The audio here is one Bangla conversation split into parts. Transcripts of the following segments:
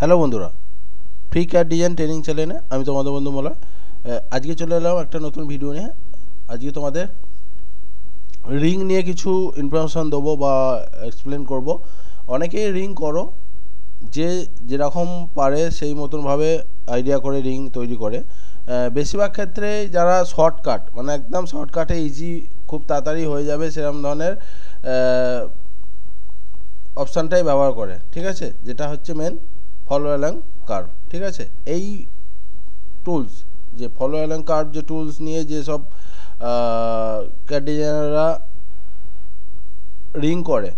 হ্যালো বন্ধুরা, ফ্রি ক্যাড ডিজাইন ট্রেনিং চ্যানেলে আমি তোমাদের বন্ধু মলয়। আজকে চলে এলাম একটা নতুন ভিডিও নিয়ে। আজকে তোমাদের রিং নিয়ে কিছু ইনফরমেশান দেবো বা এক্সপ্লেন করব। অনেকেই রিং করো, যে যেরকম পারে সেই মতনভাবে আইডিয়া করে রিং তৈরি করে। বেশিরভাগ ক্ষেত্রে যারা শর্টকাট, মানে একদম শর্টকাটে ইজি, খুব তাড়াতাড়ি হয়ে যাবে সেরকম ধরনের অপশানটাই ব্যবহার করে, ঠিক আছে, যেটা হচ্ছে মেন ফলো অ্যালং কার্ভ। ঠিক আছে, এই টুলস, যে ফলো অ্যালং কার্ভ যে টুলস নিয়ে যেসব ক্যাড ডিজাইনাররা রিং করে,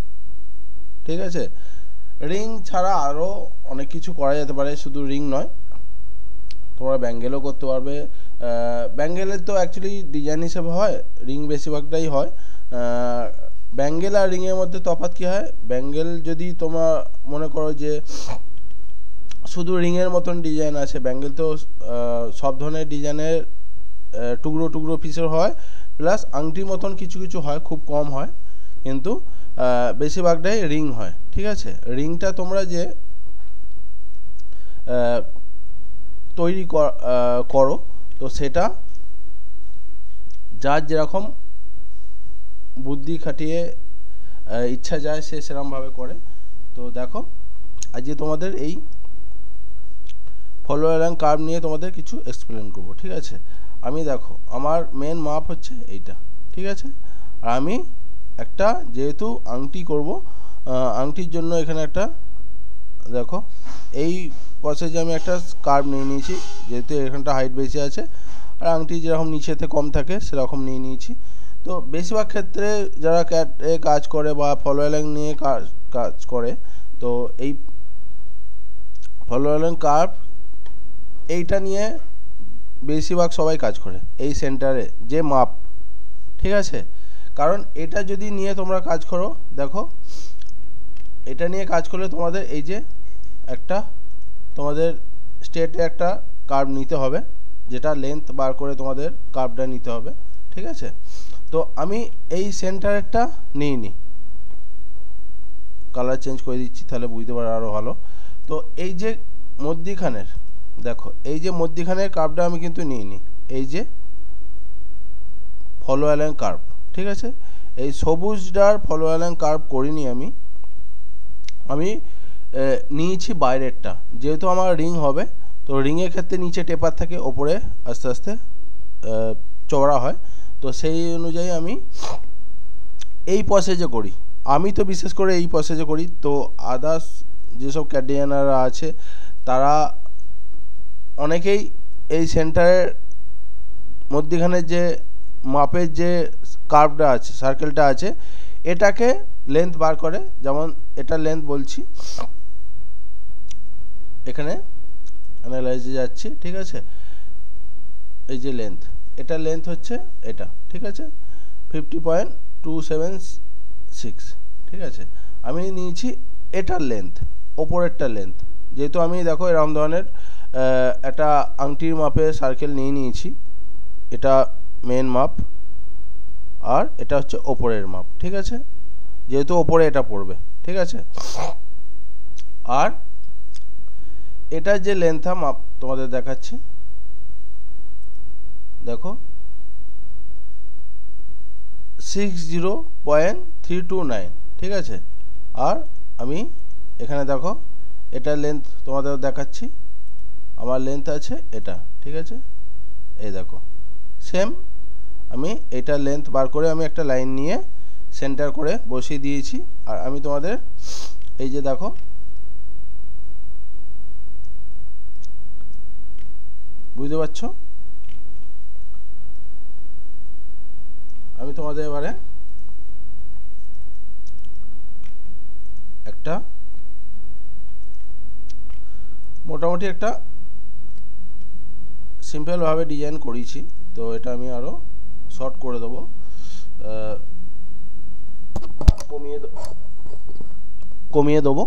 ঠিক আছে, রিং ছাড়া আরও অনেক কিছু করা যেতে পারে, শুধু রিং নয়, তোমরা ব্যাঙ্গেলও করতে পারবে। ব্যাঙ্গেলের তো অ্যাকচুয়ালি ডিজাইন হিসেবে হয়, রিং বেশিরভাগটাই হয়। ব্যাঙ্গেল আর রিংয়ের মধ্যে তফাৎ কী হয়? ব্যাঙ্গেল যদি তোমরা মনে করো যে শুধু রিংয়ের মতন ডিজাইন আছে, ব্যাঙ্গেল তো সব ধরনের ডিজাইনের টুকরো টুকরো পিসের হয়, প্লাস আংটির মতন কিছু কিছু হয়, খুব কম হয়, কিন্তু বেশিরভাগটাই রিং হয়। ঠিক আছে, রিংটা তোমরা যে তৈরি করো, তো সেটা যার যেরকম বুদ্ধি খাটিয়ে ইচ্ছা যায় সে সেরকমভাবে করে। তো দেখো, আজকে তোমাদের এই ফলো অ্যালং কার্ভ নিয়ে তোমাদের কিছু এক্সপ্লেন করবো। ঠিক আছে, আমি দেখো আমার মেন মাপ হচ্ছে এইটা, ঠিক আছে, আর আমি একটা যেহেতু আংটি করব, আংটির জন্য এখানে একটা দেখো এই প্রসেসে আমি একটা কার্ভ নিয়ে নিয়েছি, যেহেতু এখানটা হাইট বেশি আছে আর আংটি যেরকম নিচেতে কম থাকে সেরকম নিয়ে নিয়েছি। তো বেশিরভাগ ক্ষেত্রে যারা ক্যাটে কাজ করে বা ফলো অ্যালং নিয়ে কাজ করে, তো এই ফলো অ্যালং কার্ভ এইটা নিয়ে বেশিরভাগ সবাই কাজ করে, এই সেন্টারে যে মাপ। ঠিক আছে, কারণ এটা যদি নিয়ে তোমরা কাজ করো, দেখো এটা নিয়ে কাজ করলে তোমাদের এই যে একটা তোমাদের স্ট্রেটে একটা কার্ভ নিতে হবে, যেটা লেন্থ বার করে তোমাদের কার্ভটা নিতে হবে। ঠিক আছে, তো আমি এই সেন্টারেরটা নিই নি, কালার চেঞ্জ করে দিচ্ছি তাহলে বুঝতে পারো আরও ভালো। তো এই যে মধ্যিখানের, দেখো এই যে মধ্যিখানের কার্ভটা আমি কিন্তু নিইনি, এই যে ফলো অ্যালং কার্ভ। ঠিক আছে, এই সবুজটার ফলো অ্যালং কার্ভ করিনি আমি নিয়েছি বাইরেরটা, যেহেতু আমার রিং হবে, তো রিংয়ের ক্ষেত্রে নিচে টেপার থাকে, ওপরে আস্তে আস্তে চওড়া হয়, তো সেই অনুযায়ী আমি এই প্রসেসে করি। আমি তো বিশেষ করে এই প্রসেসে করি, তো আদার্স যেসব ক্যাড ডিজাইনাররা আছে তারা অনেকেই এই সেন্টারের মধ্যিখানের যে মাপের যে কার্ভটা আছে, সার্কেলটা আছে, এটাকে লেন্থ বার করে, যেমন এটা লেন্থ বলছি, এখানে অ্যানালাইজে যাচ্ছি। ঠিক আছে, এই যে লেন্থ, এটা লেন্থ হচ্ছে এটা, ঠিক আছে, 50.276। ঠিক আছে, আমি নিয়েছি এটার লেন্থ, ওপরেরটা লেন্থ, যেহেতু আমি দেখো এরকম ধরনের একটা আংটির মাপে সার্কেল নিয়ে নিয়েছি, এটা মেন মাপ আর এটা হচ্ছে ওপরের মাপ। ঠিক আছে, যেহেতু ওপরে এটা পড়বে। ঠিক আছে, আর এটা যে লেন্থা মাপ তোমাদের দেখাচ্ছি, দেখো 60.329। ঠিক আছে, আর আমি এখানে দেখো এটা লেন্থ তোমাদের দেখাচ্ছি, আমার লেন্থ আছে এটা। ঠিক আছে, এই দেখো সেম, আমি এটা লেন্থ বার করে আমি একটা লাইন নিয়ে সেন্টার করে বসিয়ে দিয়েছি। আর আমি তোমাদের এই যে দেখো বুঝতে পারছো, আমি তোমাদের এবারে একটা মোটামুটি একটা সিম্পলভাবে ডিজাইন করেছি, তো এটা আমি আরও শর্ট করে দেবো, কমিয়ে দেবো।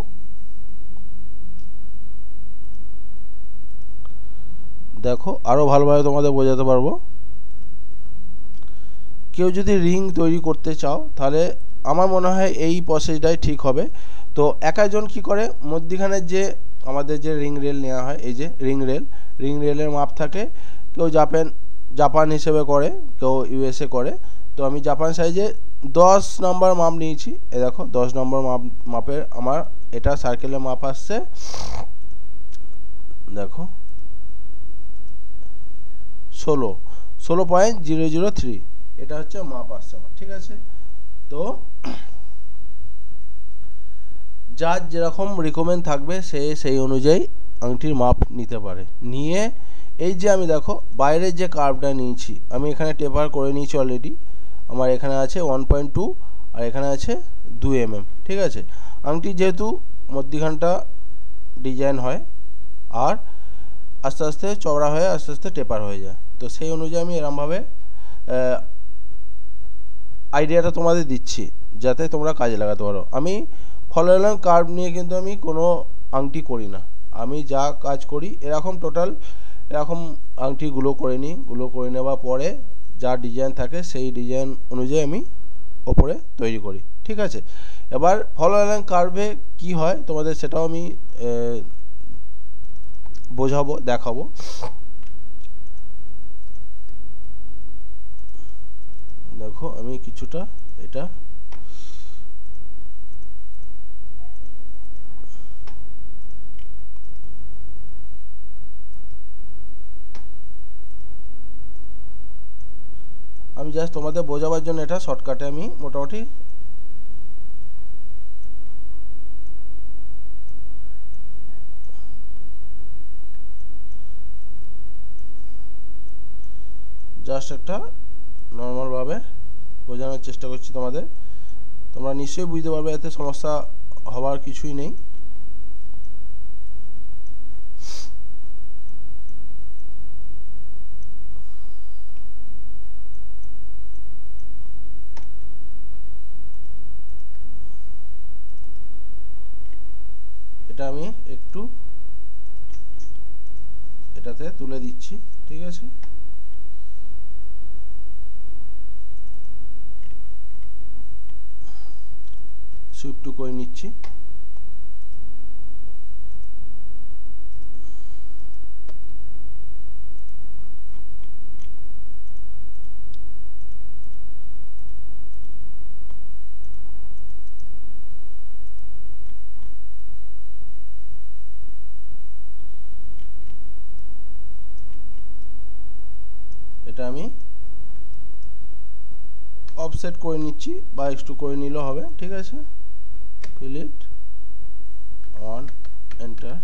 দেখো আরও ভালোভাবে তোমাদের বোঝাতে পারবো। কেউ যদি রিং তৈরি করতে চাও তাহলে আমার মনে হয় এই প্রসেসটাই ঠিক হবে। তো একজন কি করে, মধ্যিখানের যে আমাদের যে রিং রেল নেওয়া হয়, এই যে রিং রেলের মাপ থাকে, কেউ জাপান হিসেবে করে, কেউ ইউএসএ করে। তো আমি জাপান সাইজে 10 নম্বর মাপ নিয়েছি। এই দেখো 10 নম্বর মাপের আমার এটা সার্কেলের মাপ আসছে, দেখো 16.003, এটা হচ্ছে মাপ আসছে আমার, ঠিক আছে। তো যার যেরকম রিকমেন্ড থাকবে সে সেই অনুযায়ী আংটির মাপ নিতে পারে। নিয়ে এই যে আমি দেখো বাইরের যে কার্ভটা নিয়েছি, আমি এখানে টেপার করে নিয়েছি অলরেডি। আমার এখানে আছে 1.2 আর এখানে আছে 2 mm, ঠিক আছে। আংটি যেহেতু মধ্যিখানটা ডিজাইন হয় আর আস্তে আস্তে চওড়া হয়ে আস্তে আস্তে টেপার হয়ে যায়, তো সেই অনুযায়ী আমি এরমভাবে আইডিয়াটা তোমাদের দিচ্ছি যাতে তোমরা কাজে লাগাতে পারো। আমি ফলোয়ার কার্ভ নিয়ে কিন্তু আমি কোনো আংটি করি না। আমি যা কাজ করি এরকম টোটাল এরকম আংটিগুলো করে নিই। গুলো করে নেওয়ার পরে যা ডিজাইন থাকে সেই ডিজাইন অনুযায়ী আমি ওপরে তৈরি করি, ঠিক আছে। এবার ফলোয়ার কার্ভে কি হয় তোমাদের সেটাও আমি বোঝাবো, দেখাবো। দেখো আমি কিছুটা এটা আমি জাস্ট তোমাদের বোঝাবার জন্য এটা শর্টকাটে আমি মোটামুটি জাস্ট একটা নর্মালভাবে বোঝানোর চেষ্টা করছি তোমাদের। তোমরা নিশ্চয়ই বুঝতে পারবে, এতে সমস্যা হওয়ার কিছুই নেই। এটা আমি একটু এটাতে তুলে দিচ্ছি, ঠিক আছে। সুইপটু করে নিচ্ছি। এটা আমি অফসেট করে নিচ্ছি বা একটু করে নিলেও হবে, ঠিক আছে। Fill it on, enter.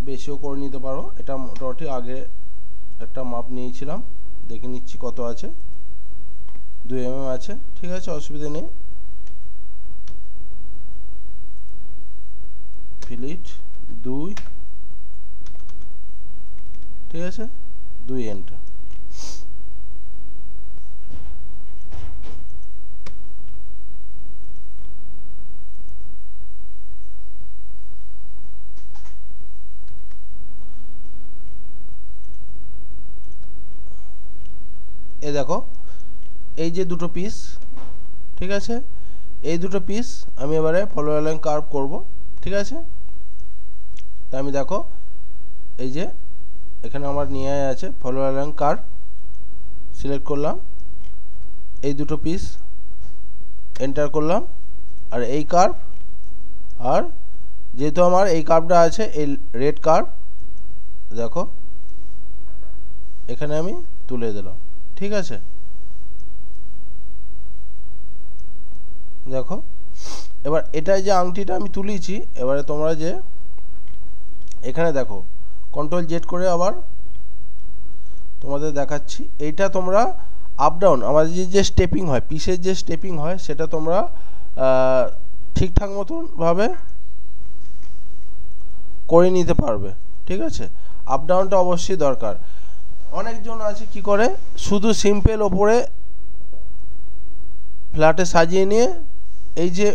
বেশিও করে নিতে পারো, এটা মোটামুটি আগে একটা মাপ নিয়েছিলাম, দেখে নিচ্ছি কত আছে, 2 mm আছে, ঠিক আছে, অসুবিধা নেই। ফিল ইট 2, ঠিক আছে, 2 এন্টার। এই দেখো এই যে দুটো পিস, ঠিক আছে, এই দুটো পিস আমি এবারে ফলোয়ার লাইন কার্ভ করব, ঠিক আছে। তা আমি দেখো এই যে এখানে আমার নিয়ে আছে ফলোয়ার লাইন কার্ভ, সিলেক্ট করলাম, এই দুটো পিস এন্টার করলাম, আর এই কার্ভ, আর যেহেতু আমার এই কার্ভটা আছে এই রেড কার্ভ, দেখো এখানে আমি তুলে দিলাম, ঠিক আছে। দেখো এবার এটা যে আংটিটা আমি তুলেছি, এবারে তোমরা যে এখানে দেখো কন্ট্রোল জেড করে আবার তোমাদের দেখাচ্ছি। এইটা তোমরা আপ ডাউন আমাদের যে স্টেপিং হয়, পিসের যে স্টেপিং হয়, সেটা তোমরা ঠিকঠাক মতন ভাবে করে নিতে পারবে, ঠিক আছে। আপ ডাউনটা অবশ্যই দরকার। অনেকজন আছে কি করে শুধু সিম্পল ওপরে ফ্ল্যাটে সাজিয়ে নিয়ে, এই যে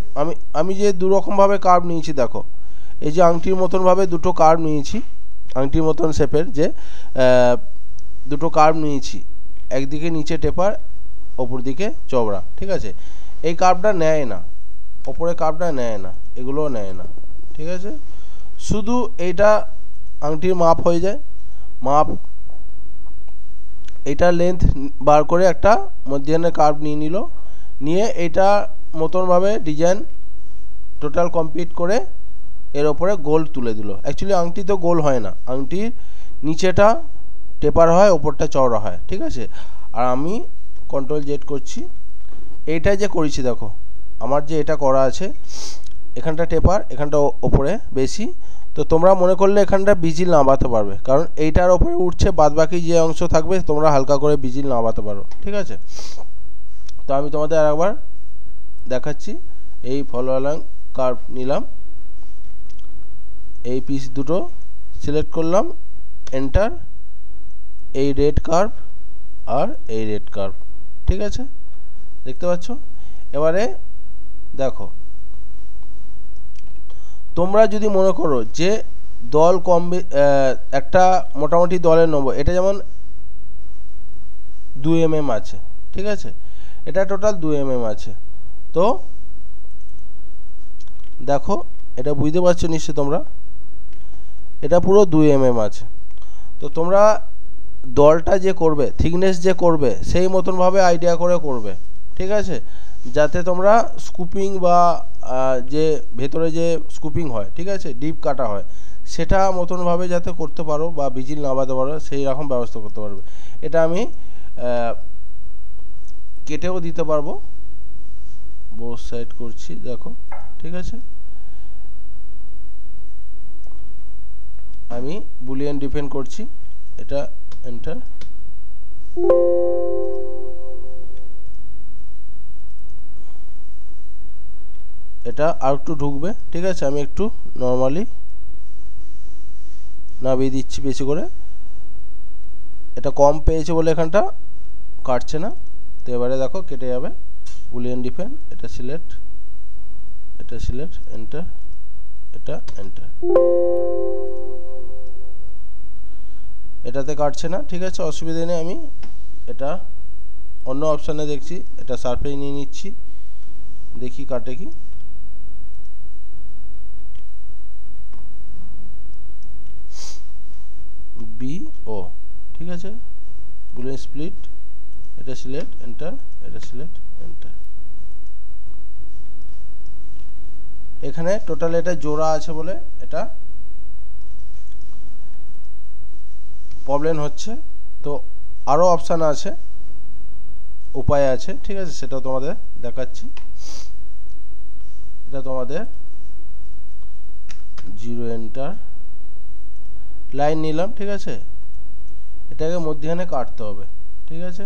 আমি যে দুরকমভাবে কার্ভ নিয়েছি, দেখো এই যে আংটির মতনভাবে দুটো কার্ভ নিয়েছি, আংটির মতন শেপের যে দুটো কার্ভ নিয়েছি, একদিকে নিচে টেপার, ওপর দিকে চওড়া, ঠিক আছে। এই কার্ভটা নেয় না, ওপরে কার্ভটা নেয় না, এগুলোও নেয় না, ঠিক আছে। শুধু এইটা আংটির মাপ হয়ে যায়, মাপ এটা লেন্থ বার করে একটা মধ্যখানে কার্ভ নিয়ে নিল, নিয়ে এটা মতনভাবে ডিজাইন টোটাল কমপ্লিট করে এর ওপরে গোল তুলে দিল। অ্যাকচুয়ালি আংটি তো গোল হয় না, আংটির নিচেটা টেপার হয়, ওপরটা চওড়া হয়, ঠিক আছে। আর আমি কন্ট্রোল জেড করছি, এইটাই যে করেছি দেখো, আমার যে এটা করা আছে এখানটা টেপার, এখানটা ওপরে বেশি, তো তোমরা মনে করলে এখানটা বিজিল নামাতে পারবে, কারণ এইটার ওপরে উঠছে, বাদ বাকি যে অংশ থাকবে তোমরা হালকা করে বিজিল নামাতে পারো, ঠিক আছে। তো আমি তোমাদের আরেকবার দেখাচ্ছি। এই ফলো অ্যালং কার্ভ নিলাম, এই পিস দুটো সিলেক্ট করলাম, এন্টার, এই রেড কার্ভ আর এই রেড কার্ভ, ঠিক আছে, দেখতে পাচ্ছ। এবারে দেখো, তোমরা যদি মনে করো যে দল একটা মোটামুটি দলের নেবো, এটা যেমন 2 mm আছে, ঠিক আছে, এটা টোটাল 2 mm আছে, তো দেখো এটা বুঝতে পারছো নিশ্চয়ই তোমরা, এটা পুরো 2 mm আছে। তো তোমরা দলটা যে করবে, থিকনেস যে করবে, সেই মতনভাবে আইডিয়া করে করবে, ঠিক আছে, যাতে তোমরা স্কুপিং বা যে ভেতরে যে স্কুপিং হয়, ঠিক আছে, ডিপ কাটা হয়, সেটা মতনভাবে যাতে করতে পারো বা বিজিল নামাতে পারো, সেই রকম ব্যবস্থা করতে পারবে। এটা আমি কেটেও দিতে পারবো, বোথ সাইড করছি দেখো, ঠিক আছে। আমি বুলিয়ান ডিফেন্ড করছি, এটা এন্টার, এটা আর একটু ঢুকবে, ঠিক আছে, আমি একটু নর্মালি নামিয়ে দিচ্ছি বেশি করে, এটা কম পেয়েছে বলে এখানটা কাটছে না। তো এবারে দেখো কেটে যাবে, বুলিয়ান ডিফেন্ড, এটা সিলেক্ট, এটা সিলেক্ট, এন্টার, এটা এন্টার, এটাতে কাটছে না, ঠিক আছে, অসুবিধা নেই। আমি এটা অন্য অপশানে দেখছি, এটা সারফেস নিয়ে নিচ্ছি, দেখি কাটে কি। BO, ঠিক আছে, বুলিয়ান স্প্লিট, এটা সিলেক্ট, এন্টার, এটা সিলেক্ট, এন্টার। এখানে টোটাল এটা জোড়া আছে বলে এটা প্রবলেম হচ্ছে, তো আরও অপশান আছে, উপায় আছে, ঠিক আছে, সেটা তোমাদের দেখাচ্ছি। এটা তোমাদের 0 এন্টার, লাইন নিলাম, ঠিক আছে, এটাকে মধ্যখানে কাটতে হবে, ঠিক আছে।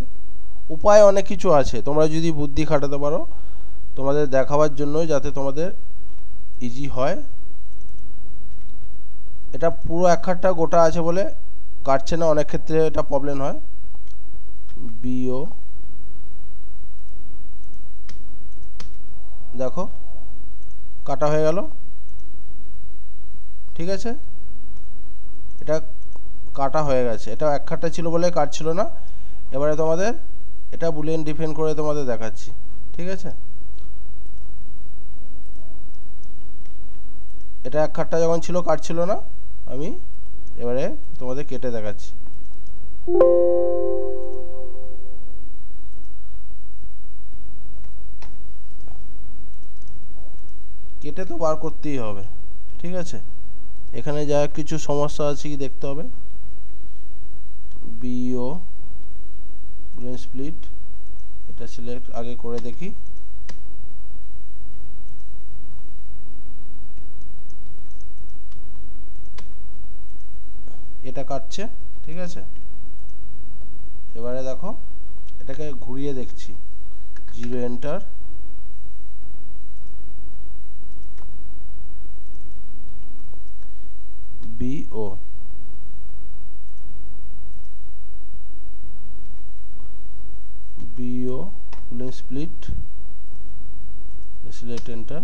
উপায় অনেক কিছু আছে, তোমরা যদি বুদ্ধি খাটাতে পারো, তোমাদের দেখাবার জন্য যাতে তোমাদের ইজি হয়। এটা পুরো এক খাটটা গোটা আছে বলে কাটছে না, অনেক ক্ষেত্রে এটা প্রবলেম হয়। BO, দেখো কাটা হয়ে গেল, ঠিক আছে, এটা কাটা হয়ে গেছে, এটা এক খাটটা ছিল বলে কাটছিল না। এবারে তোমাদের এটা বুলিয়ান ডিফেন্ড করে তোমাদের দেখাচ্ছি, ঠিক আছে। এটা এক খাটটা যখন ছিল কাটছিল না, আমি এবারে তোমাদের কেটে দেখাচ্ছি। কেটে তো বার করতেই হবে, ঠিক আছে। এখানে যা কিছু সমস্যা আছে কি দেখতে হবে। BO, বুলিয়ান স্প্লিট, এটা সিলেক্ট আগে করে দেখি, এটা কাটছে, ঠিক আছে। এবারে দেখো এটাকে ঘুরিয়ে দেখছি, 0 enter, BO, Boolean split, select enter,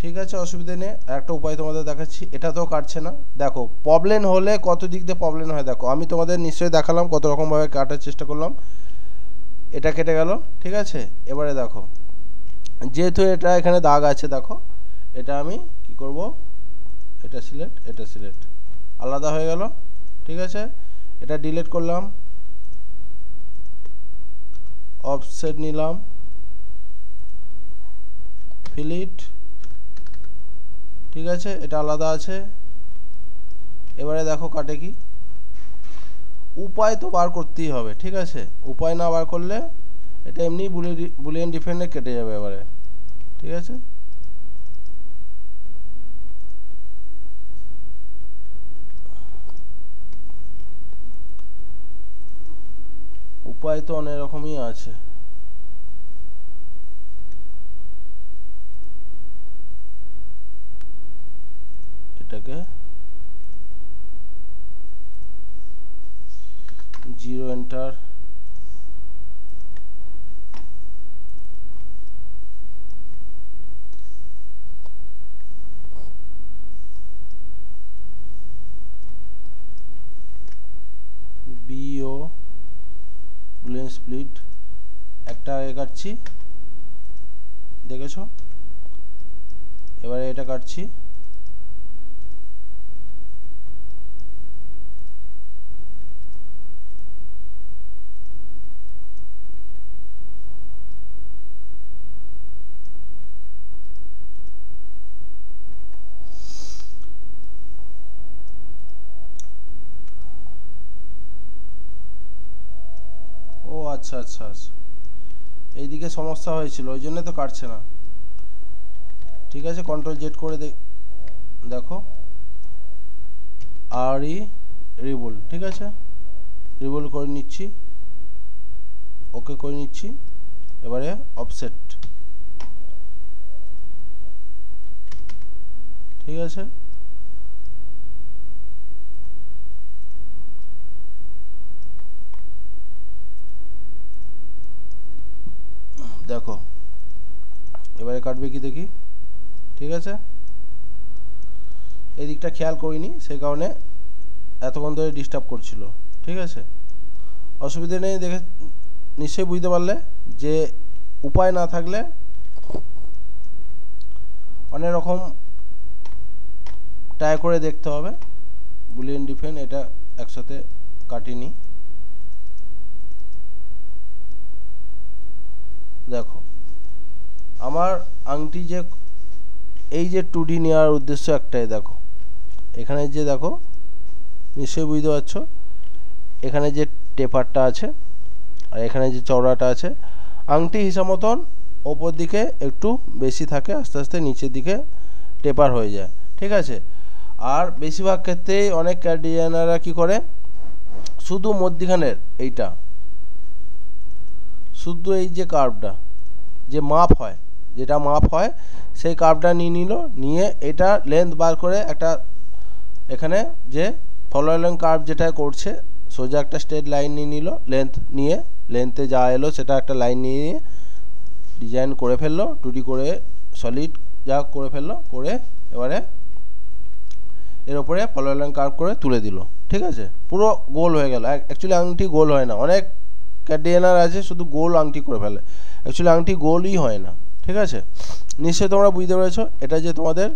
ঠিক আছে, অসুবিধা নেই। একটা উপায় তোমাদের দেখাচ্ছি, এটা তো কাটছে না। দেখো প্রবলেম হলে কত দিক দিয়ে প্রবলেম হয়, দেখো আমি তোমাদের নিশ্চয়ই দেখালাম কত রকমভাবে কাটার চেষ্টা করলাম। এটা কেটে গেল। ঠিক আছে, এবারে দেখো যেহেতু এটা এখানে দাগ আছে, দেখো এটা আমি কি করব, এটা সিলেক্ট, আলাদা হয়ে গেল। ঠিক আছে, এটা ডিলিট করলাম, অফসেট নিলাম, ফিলিট। ঠিক আছে, এটা আলাদা আছে। এবারে দেখো কাটে কি, উপায় তো বার করতেই হবে। ঠিক আছে, উপায় না বার করলে এটা এমনি বুলিয়ান ডিফারেন্টে কেটে যাবে এবারে। ঠিক আছে, উপায় তো অনেক রকমই আছে। এটাকে 0 এন্টার, BO বুলিয়ান স্প্লিট, একটা আগে কাটছি, দেখেছো? এবারে এটা কাটছি, ও আচ্ছা আচ্ছা আচ্ছা, এইদিকে সমস্যা হয়েছিল, ওই জন্য তো কাটছে না। ঠিক আছে, কন্ট্রোল জেড করে দেখো, রিবল। ঠিক আছে, রিবল করে নিচ্ছি, ওকে করে নিচ্ছি। এবারে অফসেট। ঠিক আছে, দেখো এবারে কাটবে কি দেখি। ঠিক আছে, এই দিকটা খেয়াল করিনি, সেই কারণে এতক্ষণ ধরে ডিস্টার্ব করছিল। ঠিক আছে, অসুবিধা নেই, দেখে নিশ্চয়ই বুঝতে পারলে যে উপায় না থাকলে অনেক রকম ট্রাই করে দেখতে হবে। বুলিয়ান ডিফারেন্ট এটা একসাথে কাটিনি। দেখো আমার আংটি যে এই যে 2D নেওয়ার উদ্দেশ্য একটাই, দেখো এখানে যে দেখো নিশ্চয়ই বুঝতে পারছো, এখানে যে টেপারটা আছে আর এখানে যে চওড়াটা আছে, আংটি হিসাব মতন ওপর দিকে একটু বেশি থাকে, আস্তে আস্তে নিচের দিকে টেপার হয়ে যায়। ঠিক আছে, আর বেশিরভাগ ক্ষেত্রেই অনেক ক্যাট ডিজাইনাররা কী করে, শুধু মধ্যিখানের এইটা, শুধু এই যে কার্ভটা যে মাপ হয়, যেটা মাপ হয় সেই কার্ভটা নিয়ে নিল, নিয়ে এটা লেন্থ বার করে একটা এখানে যে ফলো অ্যালং কার্ভ যেটা করছে সোজা একটা স্ট্রেট লাইন নিয়ে নিল, লেন্থ নিয়ে লেন্থে যা এলো সেটা একটা লাইন নিয়ে ডিজাইন করে ফেললো, 2D করে সলিড যা করে ফেললো, করে এবারে এর ওপরে ফলো অ্যালং কার্ভ করে তুলে দিল। ঠিক আছে, পুরো গোল হয়ে গেল। অ্যাকচুয়ালি আংটি গোল হয় না, অনেক ক্যাট ডিজাইনার আছে শুধু গোল আংটি করে ফেলে, অ্যাকচুয়ালি আংটি গোলই হয় না। ঠিক আছে, নিশ্চয়ই তোমরা বুঝতে পেরেছো। এটা যে তোমাদের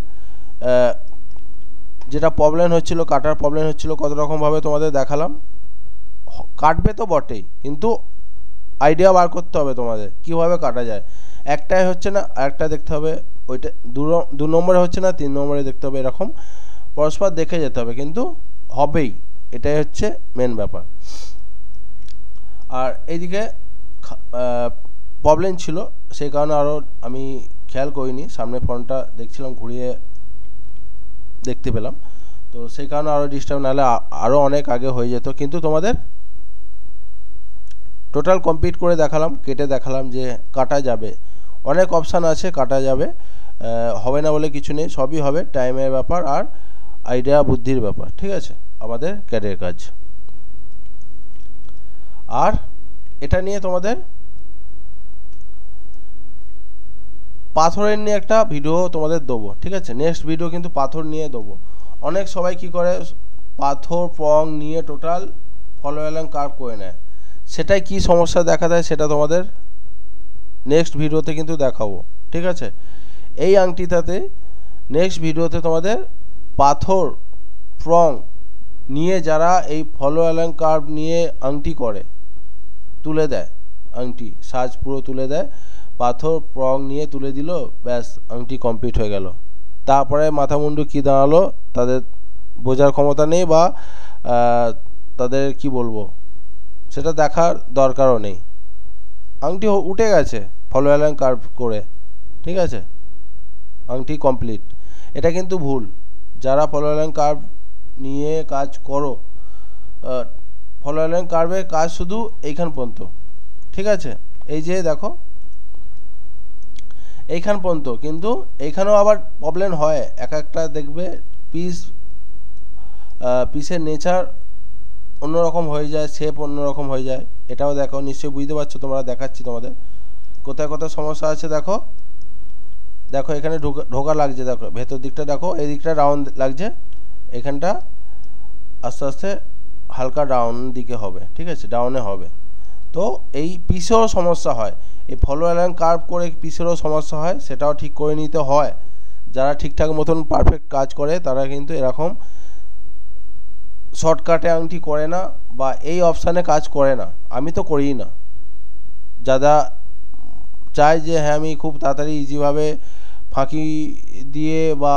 যেটা প্রবলেম হচ্ছিলো, কাটার প্রবলেম হচ্ছিলো, কত রকমভাবে তোমাদের দেখালাম। কাটবে তো বটেই, কিন্তু আইডিয়া বার করতে হবে তোমাদের কীভাবে কাটা যায়। একটাই হচ্ছে না, আরেকটা দেখতে হবে, ওইটা 2 নম্বরে হচ্ছে না 3 নম্বরে দেখতে হবে, এরকম পরস্পর দেখে যেতে হবে, কিন্তু হবেই, এটাই হচ্ছে মেন ব্যাপার। আর এইদিকে প্রবলেম ছিল, সেই কারণে আরও আমি খেয়াল করিনি, সামনে ফোনটা দেখছিলাম ঘুরিয়ে দেখতে পেলাম, তো সেই কারণে আরও ডিস্টার্ব, নাহলে আরও অনেক আগে হয়ে যেত। কিন্তু তোমাদের টোটাল কমপ্লিট করে দেখালাম, কেটে দেখালাম যে কাটা যাবে, অনেক অপশান আছে, কাটা যাবে, হবে না বলে কিছু নেই, সবই হবে, টাইমের ব্যাপার আর আইডিয়া বুদ্ধির ব্যাপার। ঠিক আছে, আমাদের ক্যাডের কাজ। আর এটা নিয়ে তোমাদের পাথরের নিয়ে একটা ভিডিও তোমাদের দেবো। ঠিক আছে, নেক্সট ভিডিও কিন্তু পাথর নিয়ে দেবো। অনেক সবাই কি করে, পাথর পং নিয়ে টোটাল ফলো অ্যালং কার্ভ করে নেয়, সেটাই কি সমস্যা দেখা দেয় সেটা তোমাদের নেক্সট ভিডিওতে কিন্তু দেখাবো, ঠিক আছে। এই আংটিটাতে নেক্সট ভিডিওতে তোমাদের পাথর প্রং নিয়ে যারা এই ফলো অ্যালং কার্ভ নিয়ে আংটি করে, তুলে দেয় আংটি, সাজ পুরো তুলে দেয়, পাথর প্রং নিয়ে তুলে দিল, ব্যাস আংটি কমপ্লিট হয়ে গেল। তারপরে মাথা মুন্ডু কী দাঁড়ালো তাদের বোঝার ক্ষমতা নেই, বা তাদের কি বলবো সেটা দেখার দরকারও নেই। আংটি উঠে গেছে ফলো অ্যালং কার্ভ করে, ঠিক আছে, আংটি কমপ্লিট। এটা কিন্তু ভুল। যারা ফলো অ্যালং কার্ভ নিয়ে কাজ করো, ফলো অ্যালং কার্ভের কাজ শুধু এইখান পর্যন্ত, ঠিক আছে। এই যে দেখো এইখান পর্যন্ত, কিন্তু এইখানেও আবার প্রবলেম হয়। একটা দেখবে পিসের নেচার অন্যরকম হয়ে যায়, শেপ অন্যরকম হয়ে যায়। এটাও দেখো, নিশ্চয়ই বুঝতে পারছো তোমরা, দেখাচ্ছি তোমাদের কোথায় কোথায় সমস্যা আছে। দেখো দেখো এখানে ঢোকা লাগছে, দেখো ভেতর দিকটা দেখো, এই দিকটা রাউন্ড লাগছে, এখানটা আস্তে আস্তে হালকা ডাউন দিকে হবে, ঠিক আছে, ডাউনে হবে। তো এই পিসেরও সমস্যা হয়, এই ফলো অ্যালং কার্ভ করে পিসেরও সমস্যা হয়, সেটাও ঠিক করে নিতে হয়। যারা ঠিকঠাক মতন পারফেক্ট কাজ করে তারা কিন্তু এরকম শর্টকাটে আংটি করে না, বা এই অপশানে কাজ করে না। আমি তো করিই না। যারা চায় যে হ্যাঁ আমি খুব তাড়াতাড়ি ইজিভাবে ফাঁকি দিয়ে বা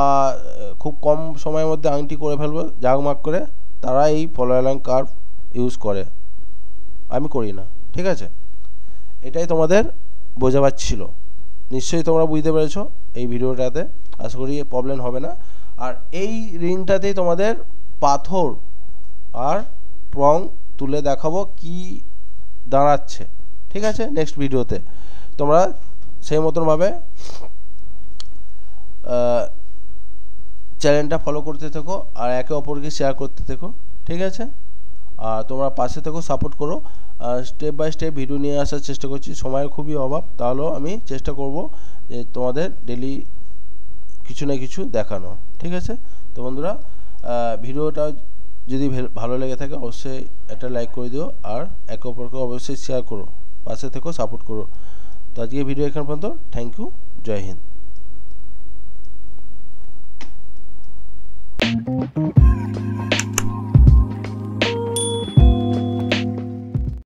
খুব কম সময়ের মধ্যে আংটি করে ফেলবো জাগমাগ করে, তারা এই ফলো অ্যালং কার্ভ ইউজ করে। আমি করি না, ঠিক আছে। এটাই তোমাদের বোঝাবার ছিল। নিশ্চয়ই তোমরা বুঝতে পেরেছো এই ভিডিওটাতে, আশা করি প্রবলেম হবে না। আর এই রিংটাতেই তোমাদের পাথর আর প্রং তুলে দেখাবো কি দাঁড়াচ্ছে, ঠিক আছে, নেক্সট ভিডিওতে। তোমরা সেই মতনভাবে চ্যানেলটা ফলো করতে থেকো আর একে অপরকে শেয়ার করতে থেকো, ঠিক আছে। আর তোমরা পাশে থেকো, সাপোর্ট করো। স্টেপ বাই স্টেপ ভিডিও নিয়ে আসার চেষ্টা করছি, সময়ের খুবই অভাব, তাহলেও আমি চেষ্টা করব যে তোমাদের ডেলি কিছু না কিছু দেখানো, ঠিক আছে। তো বন্ধুরা, ভিডিওটা যদি ভালো লেগে থাকে অবশ্যই একটা লাইক করে দিও, আর একে অপরকে অবশ্যই শেয়ার করো, পাশে থেকো, সাপোর্ট করো। তো আজকে ভিডিও এখান পর্যন্ত। Thank you, Jai Hind.